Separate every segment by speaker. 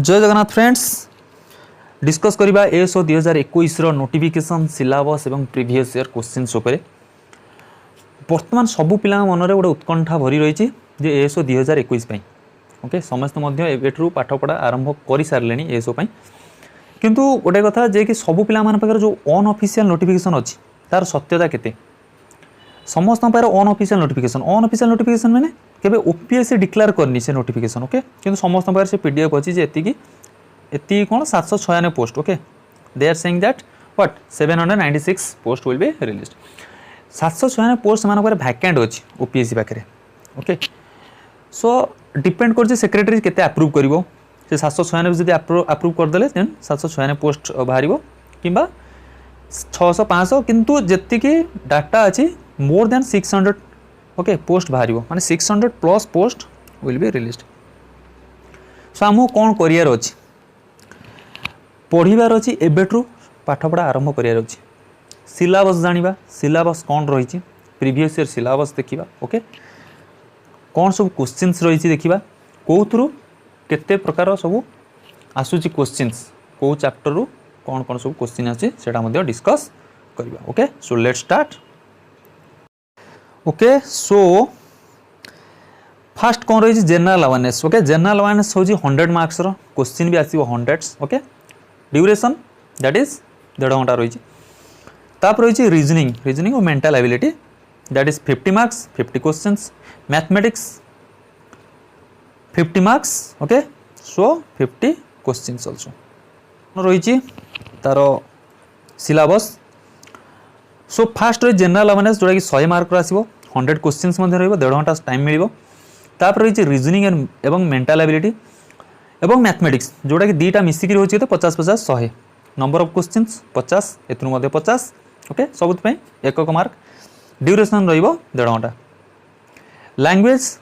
Speaker 1: जय Jagannath friends discuss करबा ASO 2021 रो notification syllabus एवं प्रीवियस ईयर क्वेश्चंस उपर वर्तमान सबु पिला मनरे गोटे उत्कंठा भरी रही जे एएसओ 2021 पई ओके समस्त मध्य एबेठू पाठ पढ़ा आरंभ कर सारे एएसओ पई किंतु गोटे कथा जे कि सबु पिला मान पाखर जो अनऑफिशियल नोटिफिकेशन अछि तार सत्यता केते समस्त पार अनऑफिशियल नोटिफिकेशन माने केबे ओपीएससी डिक्लेयर करनी से नोटिफिकेशन ओके किंतु समस्त पार से पीडीएफ अछि जे एति कोन 796 post okay they are saying that what 796 post will be released 796 post मान पर वैकेंट अछि ओपीएससी पाखरे ओके सो डिपेंड कर सेक्रेटरी केते अप्रूव करिवो से 796 जदि अप्रूव कर देले देन 796 पोस्ट बाहरिवो किंबा 600 500 किंतु जति की डाटा अछि मोर देन 600 ओके पोस्ट बाहरिवो माने 600 plus post will be released so हमहु कोन करियर अछि पढ़िबार अछि एबेठू पाठ पढ़ा आरंभ करियर अछि सिलेबस जानिबा सिलेबस कोन रहिछि प्रीवियस ईयर सिलेबस देखिबा ओके कोन सब क्वेश्चंस रहिछि देखिबा कोथरु केते प्रकार सब आसुची क्वेश्चंस को चैप्टर रु कोन कोन सब क्वेश्चन अछि सेटा मध्ये डिस्कस करबा okay so let's start okay so first कौन रही general awareness okay general awareness होजी 100 मार्क्स रो क्वेश्चन भी आसीबो 100 ओके ड्यूरेशन दैट इज 1.5 घंटा रही तापर रही रीजनिंग और mental ability that is 50 marks 50 questions mathematics 50 marks okay so 50 questions also रही तारो सिलेबस सो फास्ट रही जनरल अवेयरनेस जोटा कि 100 मार्क आसीबो 100 क्वेश्चंस मध्ये रहइबो 1.5 घंटा टाइम मिलिबो तापर रही रीजनिंग एवं मेंटल एबिलिटी एवं मैथमेटिक्स जोटा कि दीटा मिसिकी रहउछि तो 50 50 100 नंबर ऑफ क्वेश्चंस 50 एथु मध्ये 50 ओके सबुत पई एकक मार्क ड्यूरेशन रहइबो 1.5 घंटा लैंग्वेज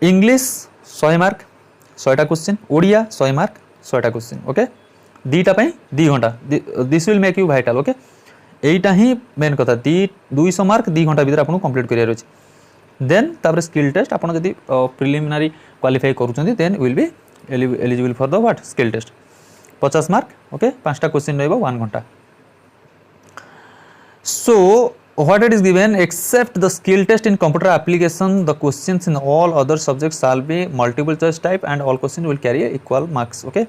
Speaker 1: इंग्लिश 100 मार्क 100टा क्वेश्चन ओडिया 100 मार्क 100टा क्वेश्चन ओके दीटा पई 2 घंटा this will make you vital okay एटा ही मेन कथा 200 मार्क 2 घंटा भीतर आपन कंप्लीट करियर अछि देन तापर स्किल टेस्ट आपन जदी प्रिलिमिनरी क्वालिफाई करूछंती then will be eligible for the what skill test 50 mark okay 5टा क्वेश्चन रहइबो 1 घंटा so what it is given except the skill test in computer application the questions in all other subjects shall be multiple choice type and all questions will carry equal marks okay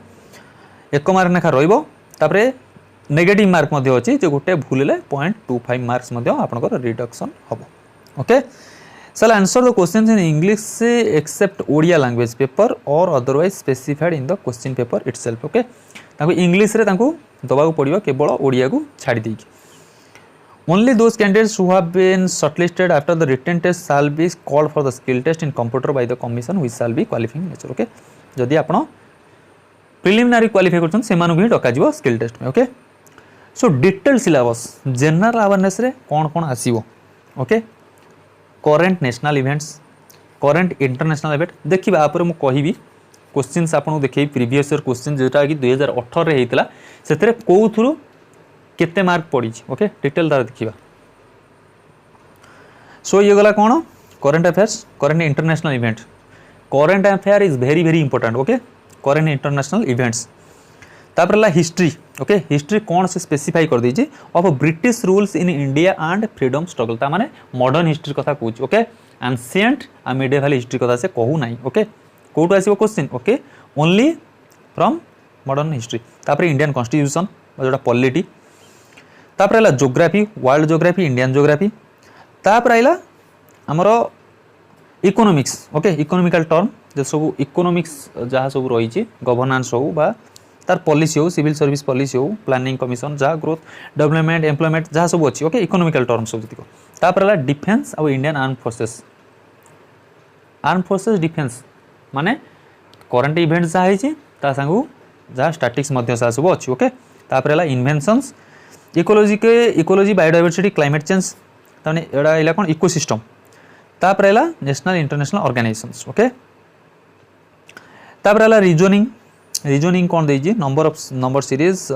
Speaker 1: एक mark नेखा रहइबो तापरे negative mark मध्ये अछि जे गोटे भूलले 0.25 marks मध्ये आपनकर reduction हबो okay shall answer the questions in English except Odia language paper और otherwise specified in the question paper itself okay ताको इंग्लिश रे ताको दबाको पड़िबो केवल ओडिया को छाडी देकी only those candidates who have been shortlisted after the written test shall be called for the skill test in computer by the commission which shall be qualifying nature okay जदि आपण preliminary qualify करछन सेमानु भी डका जिवो skill test में okay so detail syllabus general awareness रे कोन कोन आसीबो okay current national events current international event देखिबा आपरे मु कहिबी क्वेश्चंस आपन देखै प्रीवियस ईयर क्वेश्चन जेटा कि 2018 रे हेतिला सेतरे को थ्रू केते मार्क पड़ी ओके डिटेल दार देखिबा सो ये गला कोन current affairs current international event current affair is very very important okay current international events तापर ला हिस्ट्री ओके हिस्ट्री कौन से स्पेसिफाई कर दीजिए of British rules in India and freedom struggle ता माने मॉडर्न हिस्ट्री कथा कहूँ ओके एंशिएंट आ मिडिवल हिस्ट्री कथा से कहू नाही ओके कोटू आसीबो question okay only from modern history तापर इंडियन कॉन्स्टिट्यूशन जोटा पॉलिटी तापर आला geography world geography Indian geography तापर आइला हमरो इकोनॉमिक्स ओके इकोनॉमिकल टर्म जे सब इकोनॉमिक्स जहाँ सब रही गवर्नेंस हो बा तार पॉलिसी हो सिविल सर्विस पॉलिसी हो प्लानिंग कमिशन जहाँ ग्रोथ डेवलपमेंट एम्प्लॉयमेंट जहाँ सब अच्छी ओके इकोनॉमिकल टर्म सब जतिक तापर आला डिफेंस और इंडियन आर्म फोर्सेस डिफेंस माने करंट इवेंट जहाँ है ता संगु जहाँ स्टैटिक्स मध्य जहाँ सब अच्छी ओके तापर आला inventions ecology biodiversity climate change ताने एडा इला कोन इकोसिस्टम तापर आला नेशनल इंटरनेशनल ऑर्गेनाइजेशंस ओके तापर आला रीजनिंग कौन देजी नंबर सीरीज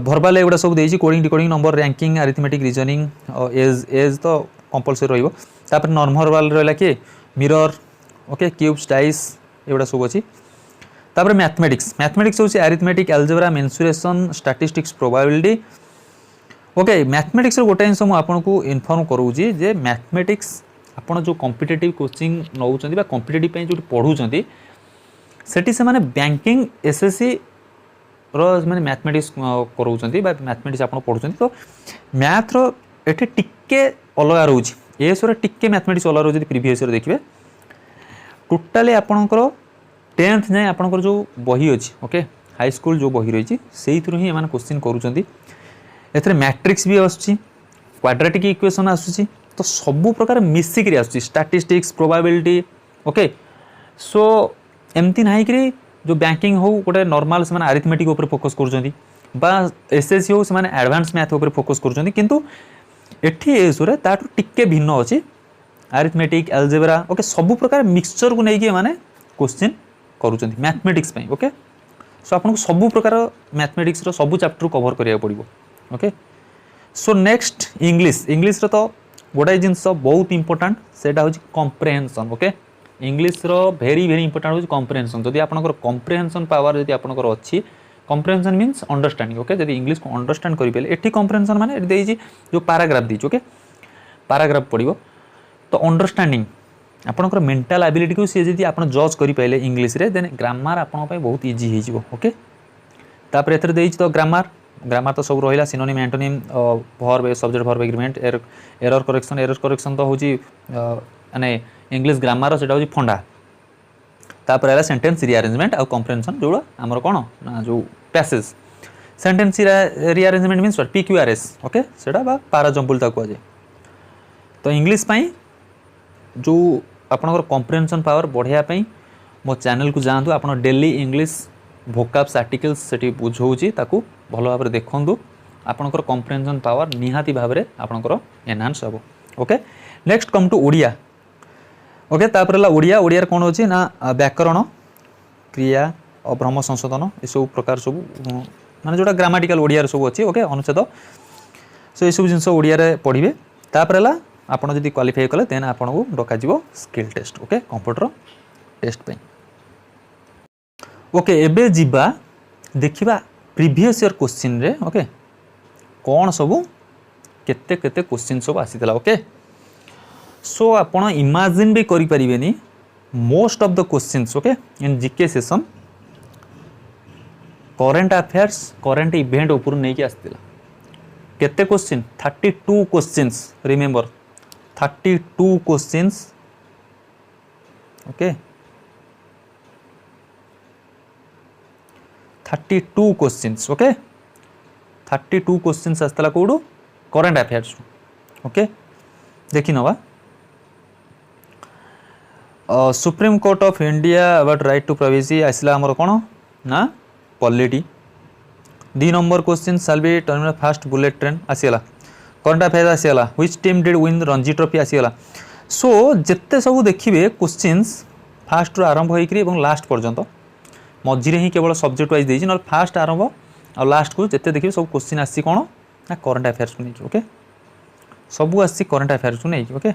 Speaker 1: भरबाल एगुड़ा सब देजी coding decoding number ranking arithmetic reasoning एज तो कंपलसरी रहिबो तापर नॉर्मल रहला के मिरर ओके क्यूब्स डाइस एगुड़ा सब अछि तापर मैथमेटिक्स मैथमेटिक्स हूँ arithmetic algebra mensuration statistics probability okay mathematics गोटे जिन मुझे आपको इनफर्म करूँगी जे मैथमेटिक्स आपड़ जो कॉम्पिटिटिव कोचिंग नौ कॉम्पिटिटिव जो पढ़ुंट सेठी से माने बैंकिंग एसएससी मैंने मैथमेटिक्स कराऊँ मैथमेटिक्स आप पढ़ुं तो मैथ रे टिके अलग रोच एसर टिके मैथमेटिक्स अलग रोज प्रीवियस ईयर देखिए टोटाली आपणकर 10th जाए आपणकर जो बही अच्छी ओके हाई स्कूल जो बही रही से ही एम क्वेश्चन करुँच मैट्रिक्स भी आसूँ क्वाड्रेटिक इक्वेशन आसूँ तो सबू प्रकार मिसिक स्टैटिस्टिक्स प्रोबेबिलिटी ओके सो एमती ना कि जो बैंकिंग हो गोटे नॉर्मल से अरिथमेटिक उपर फोकस कर एसएससी हो से एडवांस मैथ उपर फोकस कर एठी एसुरे ताठू टिके भिन्न अच्छी अरिथमेटिक एल्जेब्रा ओके सबू प्रकार मिक्सचर को लेकिन माने क्वेश्चन करूँ मैथमेटिक्स ओके सो आपको सबू प्रकार मैथमेटिक्स रो सबू चैप्टर कवर करिया पड़िबो okay so next English English रो तो गोटाए जिनस बहुत इंपोर्टेंट सेटा होची कॉम्प्रिहेंशन ओके इंग्लिश रो वेरी वेरी इंपोर्टेंट होची कॉम्प्रिहेंशन जदि आपनकर कॉम्प्रिहेंशन पावर जदि आपनकर अच्छी कॉम्प्रिहेंशन मीन्स अंडरस्टैंडिंग ओके जदि इंग्लिश को अंडरस्टैंड करि पेले एठी कॉम्प्रिहेंशन माने देइजी जो पैराग्राफ दीची ओके पैराग्राफ पड़िबो तो अंडरस्टैंडिंग आपनकर मेंटल एबिलिटी को सी जदि आपन जज करि पाइले इंग्लिश रे देन ग्रामर आपन पय बहुत इजी हे जिवो ओके तापर एथरे देइची तो ग्रामर ग्रामर तो सब रहिला synonym antonym verb subject verb agreement error correction तो होची माने इंग्लिश ग्रामर सेटा होची फंडा तापर आला सेंटेंस रीअरेंजमेंट और कॉम्प्रिहेंशन जोड़ा हमर कोन ना जो passage sentence rearrangement means what PQRS okay सेटा बा पारा जंपुल ता को जे तो इंग्लिश पई जो आपनकर कॉम्प्रिहेंशन पावर बढ़िया पई मो चैनल को जानतु आपन डेली इंग्लिश वोकाब्स आर्टिकल्स सेठी बुझौची ताकू भलो भाबरे देखंदु आपनकर कॉम्प्रिहेंशन पावर निहाती भाबरे आपनकर एनहांस हबो okay next come to Odia okay तापर ओडिया ओडिया कौन अच्छी ना व्याकरण क्रिया अभ्रम संशोधन ये सब प्रकार सब माने जोटा ग्रामाटिकल ओडिया सब अच्छी ओके अनुच्छेद सो ये सब जिनस ओडिया पढ़े तापर आपड़ जब क्वालिफाई कले देन आपन को डक skill test okay computer test पे ओके एबे जिबा देखिबा प्रीवियस ईयर क्वेश्चन रे ओके कौन सब केते केते क्वेश्चन सब आसीतला ओके सो आपन इमेजिन भी करि परिबेनी most of the questions okay in GK session current affairs current event ऊपर नहीं कि आस्तिला केते question 32 questions remember 32 questions okay 32 questions okay 32 questions आस्तिला कोडू करंट अफेयर्स ओके देखि नवा Supreme Court of India about right to privacy आसला आमर कौन ना पॉलिटी 2 नंबर क्वेश्चन साल बी टर्मिनल फास्ट बुलेट ट्रेन आसीगला करंट अफेयर आसीगला which team did win Ranji trophy आसीगला सो जिते सब देखिए क्वेश्चंस फास्ट रु आरंभ होइकरी एवं लास्ट पर्यंत मझिरे ही केवल सब्जेक्ट वाइज देछि न फास्ट आरंभ और लास्ट को जिते देखिए सब क्वेश्चन आसी कौन ना करंट अफेयर्स को नहीं ओके सबू आसी करंट अफेयर्स को नहीं ओके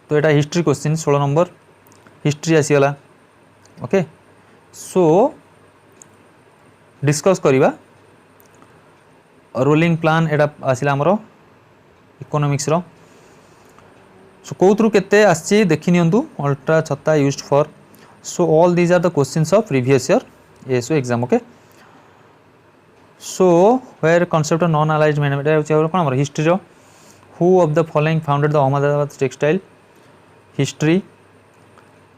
Speaker 1: तो यहाँ हिस्ट्री क्वेश्चन 16 नंबर हिस्ट्री आसीगला ओके सो डिस्कस करिबा रोलिंग प्लान एटा आसिला हमरो इकोनॉमिक्स रो सो कोथरु केते आछि देखि नियंतु अल्ट्रा छत्ता used for so all these are the questions of previous year SO exam okay so where concept of non aligned mathematics कोन हमरो हिस्ट्री रो who of the following founded the Ahmedabad textile history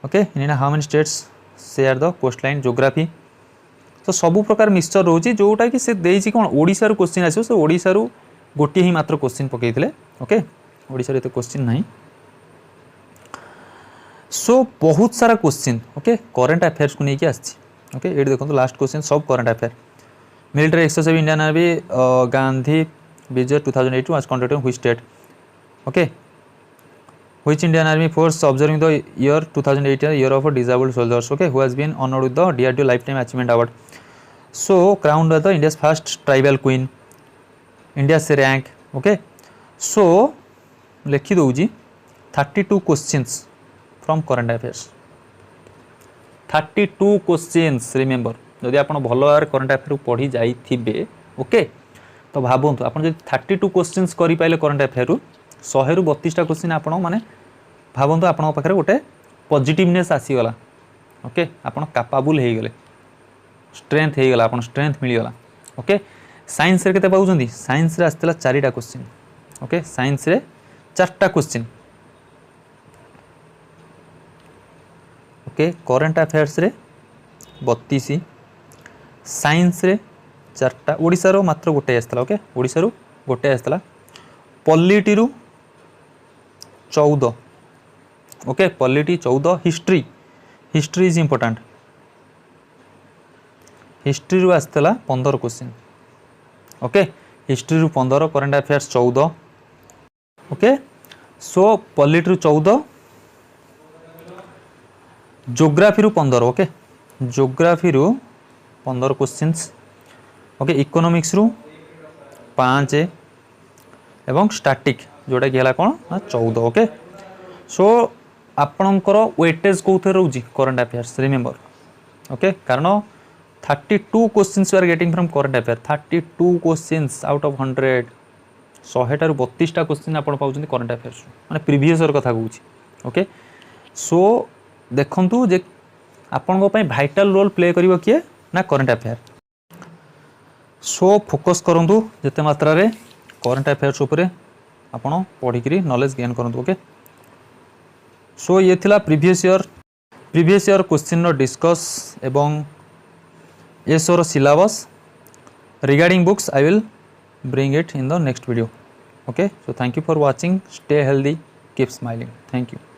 Speaker 1: okay in how many states share the coast line geography तो सबू प्रकार mixture रोची जोटा कि से देइछि कोन ओडिसा रो question आसो से ओडिसा रो गोटे ही मात्र क्वेश्चन पकईले ओके ओडिसा रे तो क्वेश्चन नहीं सो बहुत सारा क्वेश्चन ओके करंट अफेयर्स को लेकिन आछि ओके ये देखो लास्ट क्वेश्चन सब current affair military exercise Indian army Gandhi Vijay 2008 was conducted in which state okay Which Indian Army force observing the year 2008 year of disabled soldiers okay who has been honored with the DRDO lifetime achievement award so crowned the India's first tribal queen India's rank okay so लिखि दउजी 32 questions from current affairs 32 questions remember जदि आप भल भाव current affair पढ़ी जाइए okay तो भावतु आप 32 questions कर पाइले करंट अफेयर 100 ରୁ 32टा क्वेश्चन आपण माने भावतु आपण पाखे गोटे पॉजिटिवनेस आसीगला ओके आपण कैपेबल हो गले स्ट्रेंथ हो गला आपण स्ट्रेंथ मिलगला ओके साइंस रे केते पाउछंदी साइंस रे आस्तेला 4टा क्वेश्चन ओके साइंस रे 4टा क्वेश्चन ओके करंट अफेयर्स रे 32 साइंस रे 4टा ओडिसा रो मात्र गोटे आस्तेला ओके ओडिसा रो गोटे आस्तेला पॉलिटी रू 14 okay polity 14 history history is important history रू आस्तेला 15 क्वेश्चन ओके हिस्ट्री रू 15 current affairs 14 okay so polity रू 14 ज्योग्राफी रू 15 ओके ज्योग्राफी रू 15 क्वेश्चंस ओके इकोनॉमिक्स रू 5 एवं स्टैटिक जोटा कि है कौन ना 14 ओके सो आपणकर वेटेज कौन रोज करंट अफेयर्स रिमेंबर ओके कारण 32 questions you are getting from current affair 32 questions out of 100 100 ରୁ 32टा क्वेश्चन आप पाउछन करंट अफेयर्स माने प्रीवियस ईयर कथा कहूँ ओके सो देखंतु जे आपन पई भाइटल रोल प्ले करिवो किए ना करंट अफेयर सो फोकस करंतु जते मात्रा रे करंट अफेयर्स उपरे आपण पढ़ी नॉलेज गेन करंतु ओके सो ये थिला प्रीवियस ईयर क्वेश्चन रो डिस्कस एवं एसोर syllabus regarding books I will bring it in the next video okay so thank you for watching stay healthy keep smiling thank you